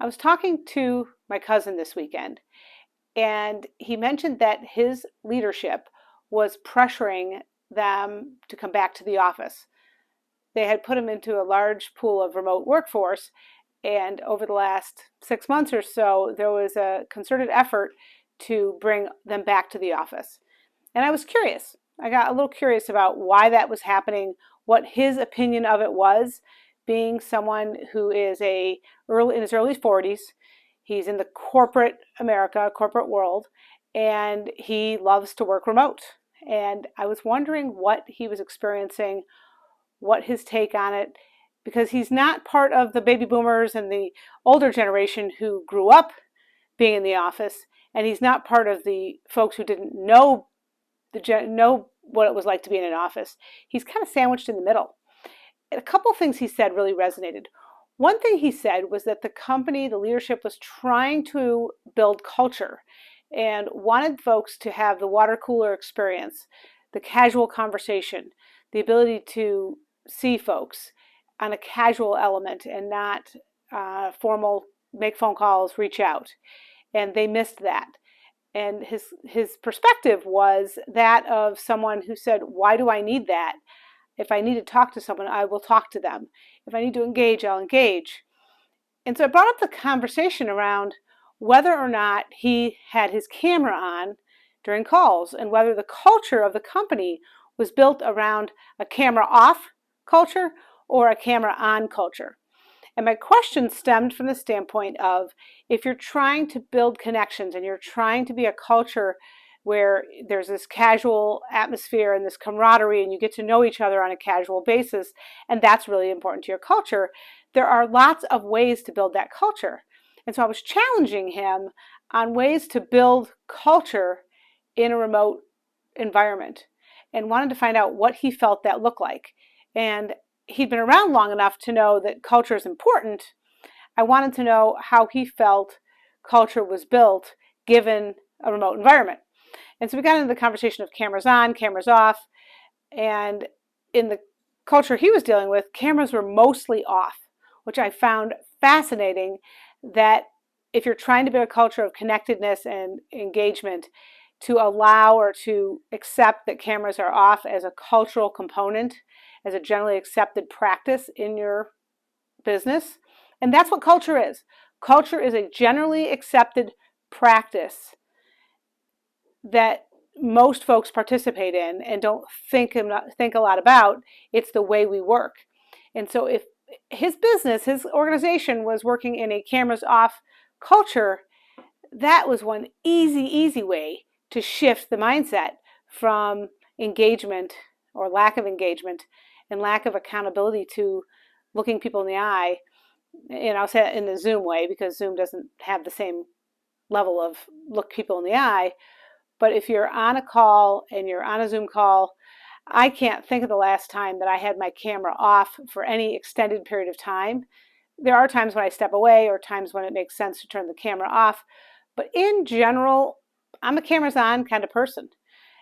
I was talking to my cousin this weekend, and he mentioned that his leadership was pressuring them to come back to the office. They had put him into a large pool of remote workforce, and over the last 6 months or so, there was a concerted effort to bring them back to the office. And I was curious. I got a little curious about why that was happening, what his opinion of it was, being someone who is in his early 40s. He's in the corporate America, corporate world, and he loves to work remote. And I was wondering what he was experiencing, what his take on it, because he's not part of the baby boomers and the older generation who grew up being in the office, and he's not part of the folks who didn't know what it was like to be in an office. He's kind of sandwiched in the middle. And a couple of things he said really resonated. One thing he said was that the company, the leadership, was trying to build culture and wanted folks to have the water cooler experience, the casual conversation, the ability to see folks on a casual element and not formal, make phone calls, reach out. And they missed that. And his perspective was that of someone who said, why do I need that? If I need to talk to someone, I will talk to them. If I need to engage, I'll engage. And so I brought up the conversation around whether or not he had his camera on during calls and whether the culture of the company was built around a camera off culture or a camera on culture. And my question stemmed from the standpoint of, if you're trying to build connections and you're trying to be a culture where there's this casual atmosphere and this camaraderie and you get to know each other on a casual basis, and that's really important to your culture, there are lots of ways to build that culture. And so I was challenging him on ways to build culture in a remote environment and wanted to find out what he felt that looked like. And he'd been around long enough to know that culture is important. I wanted to know how he felt culture was built given a remote environment. And so we got into the conversation of cameras on, cameras off. And in the culture he was dealing with, cameras were mostly off, which I found fascinating, that if you're trying to build a culture of connectedness and engagement, to allow or to accept that cameras are off as a cultural component, as a generally accepted practice in your business. And that's what culture is. Culture is a generally accepted practice that most folks participate in and don't think a lot about. It's the way we work. And so if his business, his organization was working in a cameras off culture, that was one easy way to shift the mindset from engagement or lack of engagement and lack of accountability to looking people in the eye. And I'll say it in the Zoom way because Zoom doesn't have the same level of look people in the eye. But if you're on a call and you're on a Zoom call, I can't think of the last time that I had my camera off for any extended period of time. There are times when I step away or times when it makes sense to turn the camera off. But in general, I'm a cameras on kind of person.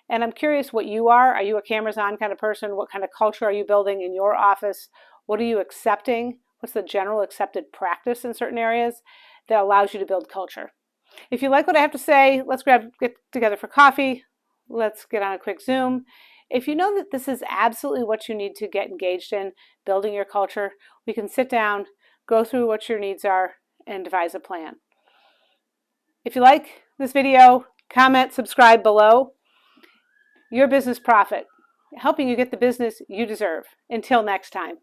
And I'm curious what you are. Are you a cameras on kind of person? What kind of culture are you building in your office? What are you accepting? What's the general accepted practice in certain areas that allows you to build culture? If you like what I have to say, let's get together for coffee. Let's get on a quick Zoom. If you know that this is absolutely what you need to get engaged in, building your culture, we can sit down, go through what your needs are, and devise a plan. If you like this video, comment, subscribe below. Your Business Profit, helping you get the business you deserve. Until next time.